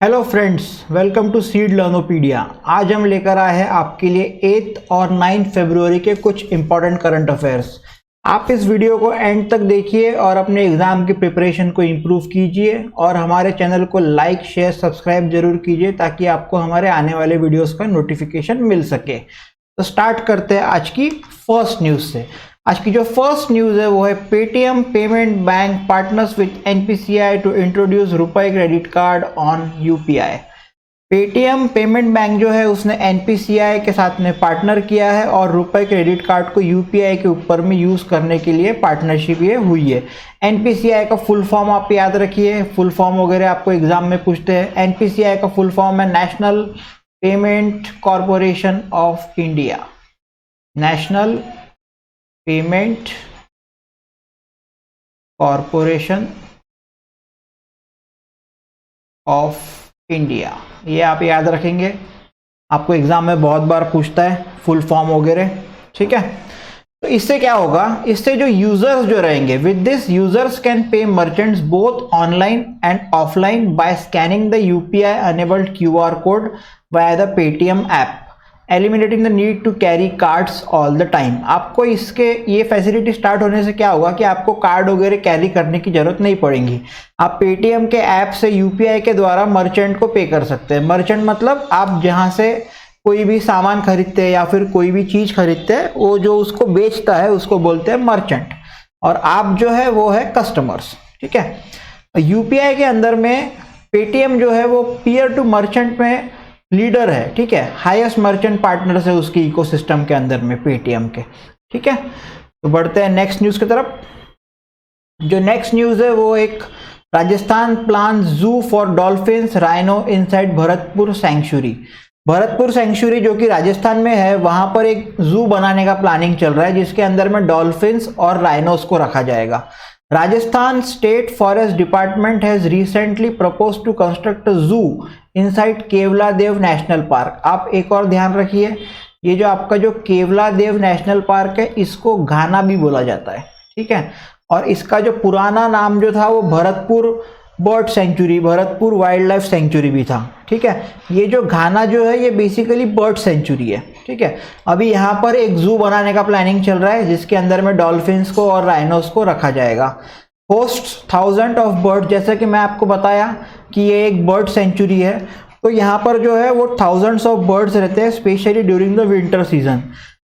Hello friends, welcome to Seed Learnopedia. आज हम लेकर आए हैं आपके लिए 8 और 9 फरवरी के कुछ इंपॉर्टेंट करंट अफेयर्स। आप इस वीडियो को एंड तक देखिए और अपने एग्जाम की प्रिपरेशन को इम्प्रूव कीजिए और हमारे चैनल को लाइक शेयर सब्सक्राइब जरूर कीजिए ताकि आपको हमारे आने वाले वीडियोस का नोटिफिकेशन मिल सके। तो स्टार्ट करते हैं आज की फर्स्ट न्यूज से। आज की जो फर्स्ट न्यूज है वो है Paytm payment bank partners with NPCI to introduce RuPay credit card on UPI. Paytm payment bank जो है उसने एनपीसीआई के साथ में पार्टनर किया है और रुपए क्रेडिट कार्ड को यूपीआई के ऊपर में यूज करने के लिए पार्टनरशिप ये हुई है। एनपीसीआई का फुल फॉर्म आप याद रखिए, फुल फॉर्म वगैरह आपको एग्जाम में पूछते हैं। एनपीसीआई का फुल फॉर्म है national payment corporation of India. National payment corporation of India, ये आप याद रखेंगे, आपको एग्जाम में बहुत बार पूछता है फुल फॉर्म वगैरह। ठीक है, तो इससे क्या होगा, इससे जो यूजर्स जो रहेंगे, with this users can pay merchants both online and offline by scanning the UPI enabled QR code via the Paytm app, eliminating the need to carry cards all the time. आपको इसके ये facility start होने से क्या होगा कि आपको card वगैरह कैरी करने की जरूरत नहीं पड़ेगी। आप पेटीएम के ऐप से यूपीआई के द्वारा मर्चेंट को पे कर सकते हैं। मर्चेंट मतलब आप जहां से कोई भी सामान खरीदते हैं या फिर कोई भी चीज खरीदते हैं, वो जो उसको बेचता है उसको बोलते हैं मर्चेंट, और आप जो है वो है कस्टमर्स। ठीक है, यूपीआई के अंदर में पेटीएम जो है वो पीयर टू मर्चेंट में लीडर है। ठीक है, हाईएस्ट मर्चेंट पार्टनर्स है उसकी इकोसिस्टम के अंदर में पेटीएम के। ठीक है, तो बढ़ते हैं नेक्स्ट न्यूज की तरफ। जो नेक्स्ट न्यूज है वो एक Rajasthan plan zoo for dolphins rhino inside Bharatpur sanctuary. Bharatpur sanctuary जो कि राजस्थान में है, वहां पर एक जू बनाने का प्लानिंग चल रहा है जिसके अंदर में डॉल्फिन्स और राइनोस को रखा जाएगा। Rajasthan state forest department has recently proposed to construct a zoo inside Keoladeo national park. आप एक और ध्यान रखिए, ये जो आपका जो केवला देव नेशनल पार्क है इसको घाना भी बोला जाता है। ठीक है, और इसका जो पुराना नाम जो था वो Bharatpur bird sanctuary, Bharatpur wild life sanctuary भी था। ठीक है, ये जो घाना जो है ये बेसिकली बर्ड सेंचुरी है। ठीक है, अभी यहाँ पर एक जू बनाने का प्लानिंग चल रहा है जिसके अंदर में डॉल्फिन्स को और राइनोस को रखा जाएगा। होस्ट 1000 ऑफ बर्ड, जैसा कि मैं आपको बताया कि ये एक बर्ड सेंचुरी है, तो यहाँ पर जो है वो थाउजेंड्स ऑफ बर्ड्स रहते हैं, specially during the winter season.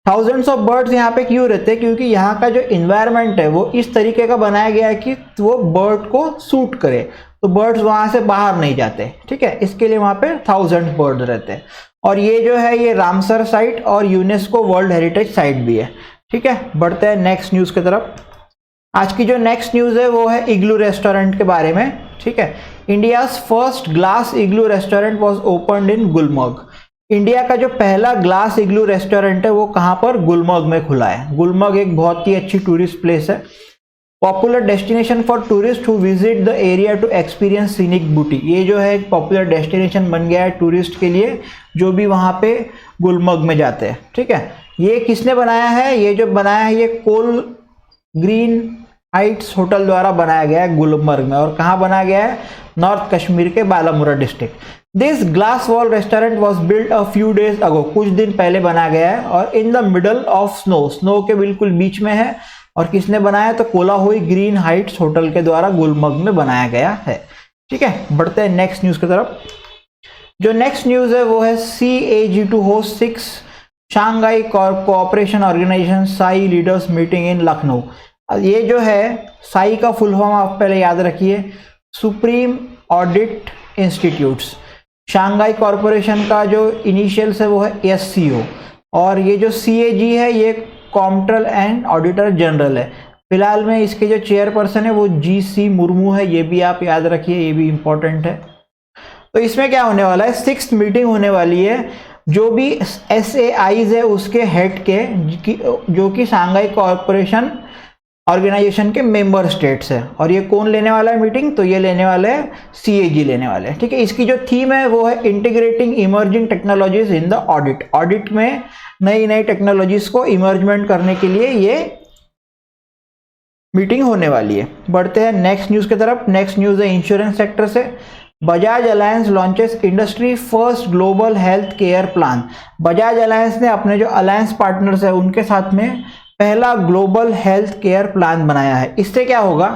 Thousands of birds यहाँ पे क्यों रहते हैं, क्योंकि यहाँ का जो इन्वायरमेंट है वो इस तरीके का बनाया गया है कि वो बर्ड को सूट करे, तो बर्ड्स वहां से बाहर नहीं जाते। ठीक है, इसके लिए वहां पे 1000 बर्ड रहते हैं। और ये जो है ये रामसर साइट और यूनेस्को वर्ल्ड हेरिटेज साइट भी है। ठीक है, बढ़ते हैं नेक्स्ट न्यूज की तरफ। आज की जो नेक्स्ट न्यूज है वो है इग्लू रेस्टोरेंट के बारे में। ठीक है, India's first glass igloo restaurant was opened in Gulmarg. India का जो पहला ग्लास इग्लू रेस्टोरेंट है वो कहाँ पर, गुलमर्ग में खुला है। गुलमर्ग एक बहुत ही अच्छी टूरिस्ट प्लेस है, popular destination for tourist who visit the area to experience scenic beauty. ये जो है एक पॉपुलर डेस्टिनेशन बन गया है टूरिस्ट के लिए जो भी वहाँ पे गुलमर्ग में जाते हैं। ठीक है, ये किसने बनाया है, ये जो बनाया है ये कोल ग्रीन हाइट्स होटल द्वारा बनाया गया है गुलमर्ग में। और कहाँ बनाया गया है, नॉर्थ कश्मीर के Balamura district. This glass wall restaurant was build a few days ago, कुछ दिन पहले बनाया गया है, और in the middle of snow, snow के बिल्कुल बीच में है। और किसने बनाया, तो कोलाहोई ग्रीन हाइट्स होटल के द्वारा गुलमर्ग में बनाया गया है। ठीक है, बढ़ते हैं नेक्स्ट न्यूज की तरफ। जो नेक्स्ट न्यूज है वो है CAG to host 6 Shanghai cooperation organisation साई लीडर्स मीटिंग इन लखनऊ। ये जो है साई का फुल फॉर्म आप पहले याद रखिए, supreme audit institutes. Shanghai corporation का जो इनिशियल्स है वो है SCO, और ये जो CAG है ये कॉम्प्ट्रोलर एंड ऑडिटर जनरल है। फिलहाल में इसके जो चेयरपर्सन है वो GC मुर्मू है, ये भी आप याद रखिए, ये भी इंपॉर्टेंट है। तो इसमें क्या होने वाला है, 6th मीटिंग होने वाली है, जो भी SAIs है उसके हेड के, जो कि शांघाई कॉरपोरेशन ऑर्गेनाइजेशन के मेंबर स्टेट्स है। और ये कौन लेने वाला है मीटिंग, तो ये लेने वाले हैं CAG लेने वाले हैं। ठीक है, इसकी जो थीम है वो है integrating emerging technologies in the audit. Audit में नई नई टेक्नोलॉजीज को इमर्जमेंट करने के लिए ये मीटिंग होने वाली है। बढ़ते हैं नेक्स्ट न्यूज की तरफ। नेक्स्ट न्यूज है इंश्योरेंस सेक्टर से। Bajaj alliance launches industry first global health care plan. Bajaj alliance ने अपने जो अलायंस पार्टनर्स है उनके साथ में पहला ग्लोबल हेल्थ केयर प्लान बनाया है। इससे क्या होगा,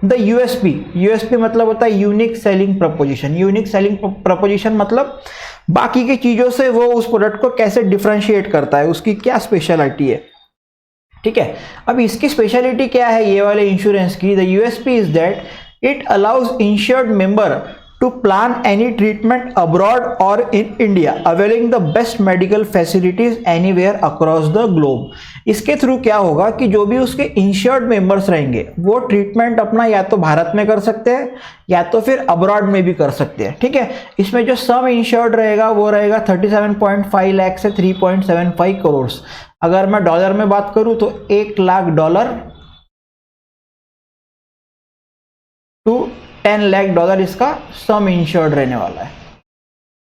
द यूएसपी मतलब होता है unique selling preposition. Unique selling preposition मतलब बाकी की चीजों से वो उस प्रोडक्ट को कैसे डिफरेंशिएट करता है, उसकी क्या स्पेशलिटी है। ठीक है, अब इसकी स्पेशलिटी क्या है ये वाले इंश्योरेंस की, the USP is that it allows insured member to plan any treatment abroad or in India, availing the best medical facilities anywhere across the globe। इसके थ्रू क्या होगा कि जो भी उसके इंश्योर्ड मेंबर्स रहेंगे वो ट्रीटमेंट अपना या तो भारत में कर सकते हैं या तो फिर अब्रॉड में भी कर सकते हैं। ठीक है, इसमें जो सम इंश्योर्ड रहेगा वो रहेगा 37.5 लाख से 3.75 करोड़। अगर मैं डॉलर में बात करूं तो $1 लाख टू $10 लाख इसका सम इंश्योर्ड रहने वाला है।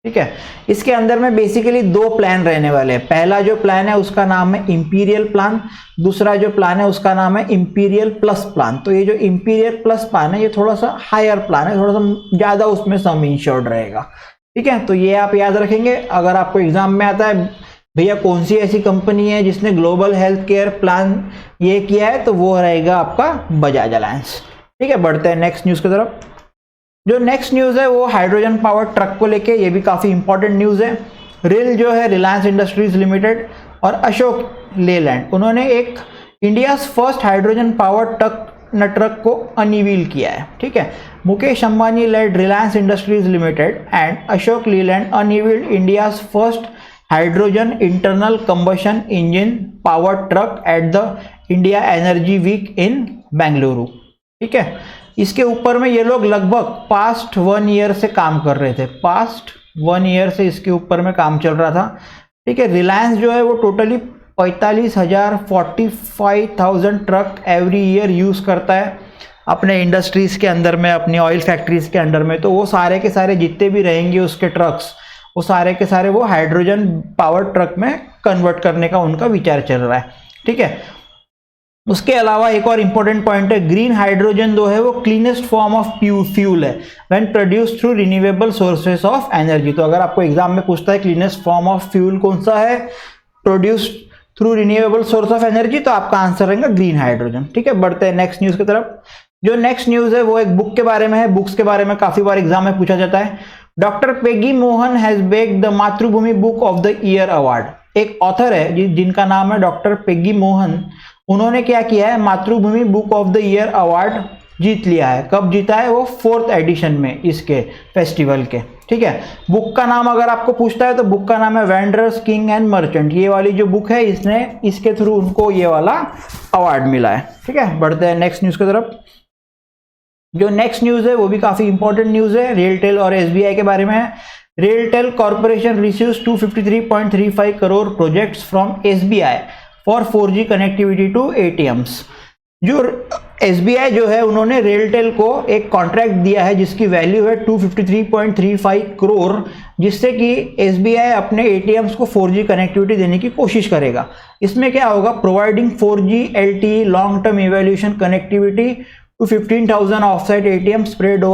ठीक है, इसके अंदर में बेसिकली 2 प्लान रहने वाले हैं। पहला जो प्लान है उसका नाम है इंपीरियल प्लान, दूसरा जो प्लान है उसका नाम है इंपीरियल प्लस प्लान। तो ये जो इंपीरियल प्लस प्लान है ये थोड़ा सा हायर प्लान है, थोड़ा सा ज्यादा उसमें सम इंश्योर्ड रहेगा। ठीक है, तो ये आप याद रखेंगे। अगर आपको एग्जाम में आता है भैया कौन सी ऐसी कंपनी है जिसने ग्लोबल हेल्थ केयर प्लान ये किया है, तो वो रहेगा आपका बजाज अलायंस। ठीक है, बढ़ते हैं नेक्स्ट न्यूज की तरफ। जो नेक्स्ट न्यूज है वो हाइड्रोजन पावर ट्रक को लेके, ये भी काफी इंपॉर्टेंट न्यूज है। रिल जो है रिलायंस इंडस्ट्रीज लिमिटेड और अशोक लेलैंड, उन्होंने एक India first hydrogen power truck को अनवील किया है। ठीक है, Mukesh Ambani led Reliance Industries Limited and Ashok Leyland unveiled India first hydrogen internal combustion engine power truck at the India Energy Week in Bengaluru. ठीक है, इसके ऊपर में ये लोग लगभग पास्ट 1 ईयर से काम कर रहे थे। पास्ट 1 ईयर से इसके ऊपर में काम चल रहा था। ठीक है, रिलायंस जो है वो totally 45,000 truck every year use करता है अपने इंडस्ट्रीज के अंदर में, अपनी ऑयल फैक्ट्रीज के अंदर में। तो वो सारे के सारे जितने भी रहेंगे उसके ट्रक्स, वो सारे के सारे वो हाइड्रोजन पावर ट्रक में कन्वर्ट करने का उनका विचार चल रहा है। ठीक है, उसके अलावा एक और इंपॉर्टेंट पॉइंट है, ग्रीन हाइड्रोजन जो है वो क्लीनेस्ट फॉर्म ऑफ फ्यूल है when produced through renewable sources of energy. तो अगर आपको एग्जाम में पूछता है क्लीनेस्ट फॉर्म ऑफ फ्यूल कौन सा है produced through renewable source of energy, तो आपका आंसर रहेगा ग्रीन हाइड्रोजन। ठीक है, बढ़ते हैं नेक्स्ट न्यूज की तरफ। जो नेक्स्ट न्यूज है वो एक बुक के बारे में है। बुक्स के बारे में काफी बार एग्जाम में पूछा जाता है। Doctor Peggy Mohan has bagged the Mathrubhumi book of the year award. एक ऑथर है जिनका नाम है डॉक्टर पेगी मोहन, उन्होंने क्या किया है, Mathrubhumi book of the year award जीत लिया है। कब जीता है वो? 4th एडिशन में इसके फेस्टिवल के। ठीक है, बुक का नाम अगर आपको पूछता है तो बुक का नाम है वेंडरर्स किंग एंड मर्चेंट। ये वाली जो बुक है इसके थ्रू उनको ये वाला अवार्ड मिला है। ठीक है, बढ़ते हैं नेक्स्ट न्यूज की तरफ। जो नेक्स्ट न्यूज है वो भी काफी इंपॉर्टेंट न्यूज है, रेलटेल और एसबीआई के बारे में है। RailTel corporation receives 253.35 crore projects from SBI for 4G connectivity to ATMs. जो एसबीआई जो है उन्होंने रेलटेल को एक कॉन्ट्रैक्ट दिया है जिसकी वैल्यू है 253.35 करोड़, जिससे कि एसबीआई अपने एटीएम्स को 4G कनेक्टिविटी देने की कोशिश करेगा। इसमें क्या होगा, providing 4G LTE long term evaluation connectivity to 15,000 offsite ATM spread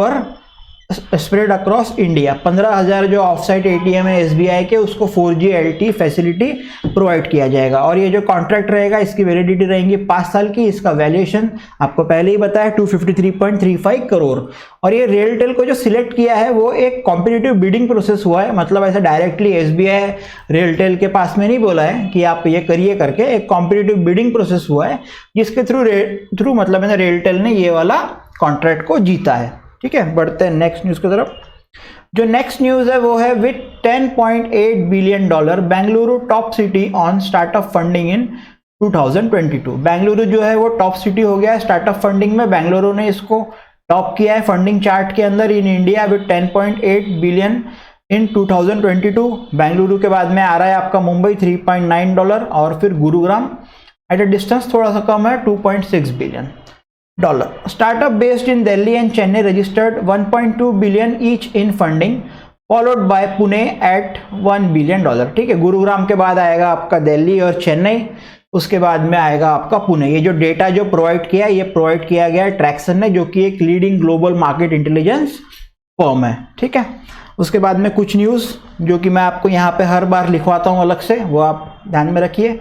across India. 15,000 जो ऑफसाइट एटीएम है एसबीआई के, उसको 4G LTE फैसिलिटी प्रोवाइड किया जाएगा। और ये जो कॉन्ट्रैक्ट रहेगा इसकी वैलिडिटी रहेंगी 5 साल की। इसका वैल्यूएशन आपको पहले ही बताया 253.35 करोड़। और ये रेलटेल को जो सिलेक्ट किया है वो एक कॉम्पिटिटिव बिडिंग प्रोसेस हुआ है, मतलब ऐसे डायरेक्टली एसबीआई रेलटेल के पास में नहीं बोला है कि आप ये करिए करके, एक कॉम्पिटिटिव बिडिंग प्रोसेस हुआ है जिसके थ्रू मतलब रेलटेल ने ये वाला कॉन्ट्रैक्ट को जीता है। ठीक है, बढ़ते हैं नेक्स्ट न्यूज की तरफ। जो नेक्स्ट न्यूज है वो है with $10.8 billion Bengaluru top city on startup funding in 2022। Bengaluru जो है वो टॉप सिटी हो गया है स्टार्टअप फंडिंग में। बेंगलुरु ने इसको टॉप किया है फंडिंग चार्ट के अंदर in India with 10.8 billion in 2022। Bengaluru के बाद में आ रहा है आपका मुंबई $3.9 और फिर गुरुग्राम एट अ डिस्टेंस थोड़ा सा कम है $2.6 billion. Startup based in Delhi and Chennai registered 1.2 billion each in funding, followed by Pune at $1 billion। ठीक है, गुरुग्राम के बाद आएगा आपका दिल्ली और चेन्नई, उसके बाद में आएगा आपका पुणे। ये जो डेटा जो प्रोवाइड किया ये प्रोवाइड किया गया है ट्रैक्सन ने, जो कि एक leading global market intelligence firm है, ठीक है। उसके बाद में कुछ न्यूज़ जो कि मैं आपको यहाँ पे हर बार लिखवाता हूँ अलग से, वो आप ध्यान में रखिए।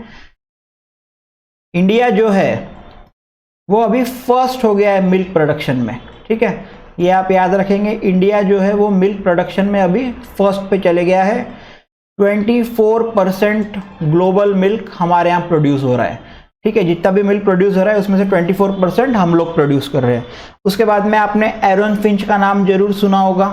इंडिया जो है वो अभी फर्स्ट हो गया है मिल्क प्रोडक्शन में, ठीक है, ये आप याद रखेंगे। इंडिया जो है वो मिल्क प्रोडक्शन में अभी फर्स्ट पे चले गया है। 24% ग्लोबल मिल्क हमारे यहाँ प्रोड्यूस हो रहा है, ठीक है। जितना भी मिल्क प्रोड्यूस हो रहा है उसमें से 24% हम लोग प्रोड्यूस कर रहे हैं। उसके बाद में आपने एरन फिंच का नाम जरूर सुना होगा,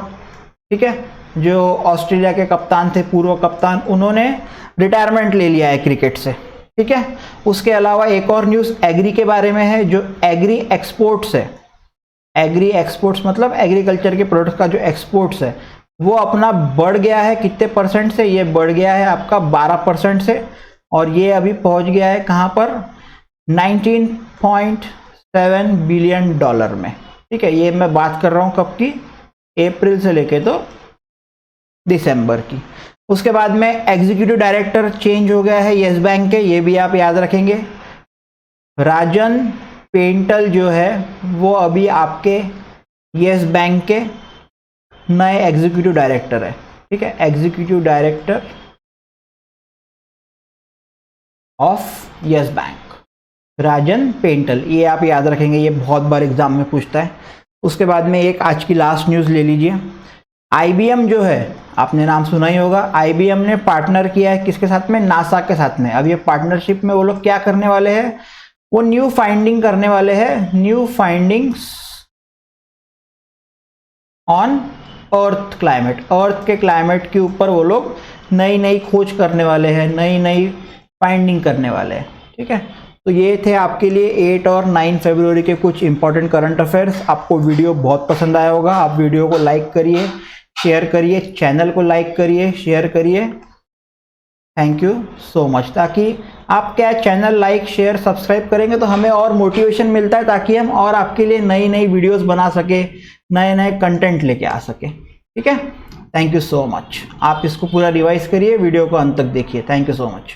ठीक है, जो ऑस्ट्रेलिया के कप्तान थे, पूर्व कप्तान, उन्होंने रिटायरमेंट ले लिया है क्रिकेट से, ठीक है। उसके अलावा एक और न्यूज़ एग्री के बारे में है, जो एग्री एक्सपोर्ट्स है, एग्री एक्सपोर्ट्स मतलब एग्रीकल्चर के प्रोडक्ट का जो एक्सपोर्ट्स है वो अपना बढ़ गया है। कितने परसेंट से? ये बढ़ गया है आपका 12% से, और ये अभी पहुंच गया है कहाँ पर? 19.7 बिलियन डॉलर में, ठीक है। ये मैं बात कर रहा हूँ कब की? अप्रैल से लेके तो दिसंबर की। उसके बाद में एग्जीक्यूटिव डायरेक्टर चेंज हो गया है यस बैंक के, ये भी आप याद रखेंगे। राजन पेंटल जो है वो अभी आपके यस बैंक के नए एग्जीक्यूटिव डायरेक्टर है, ठीक है, executive director of Yes Bank, Rajan Pental, ये आप याद रखेंगे, ये बहुत बार एग्जाम में पूछता है। उसके बाद में एक आज की लास्ट न्यूज़ ले लीजिए। IBM जो है, आपने नाम सुना ही होगा, IBM ने पार्टनर किया है किसके साथ में? नासा के साथ में। अब ये पार्टनरशिप में वो लोग क्या करने वाले हैं? वो न्यू फाइंडिंग करने वाले हैं, new findings on earth climate, earth के क्लाइमेट के ऊपर वो लोग नई नई खोज करने वाले हैं, नई नई फाइंडिंग करने वाले हैं, ठीक है। तो ये थे आपके लिए 8 और 9 फरवरी के कुछ इंपॉर्टेंट करंट अफेयर्स। आपको वीडियो बहुत पसंद आया होगा, आप वीडियो को लाइक करिए, शेयर करिए, चैनल को लाइक करिए, शेयर करिए। Thank you so much. ताकि आप क्या चैनल लाइक शेयर सब्सक्राइब करेंगे तो हमें और मोटिवेशन मिलता है, ताकि हम और आपके लिए नई नई वीडियोस बना सके, नए नए कंटेंट लेके आ सके, ठीक है। Thank you so much. आप इसको पूरा रिवाइज करिए, वीडियो को अंत तक देखिए। Thank you so much.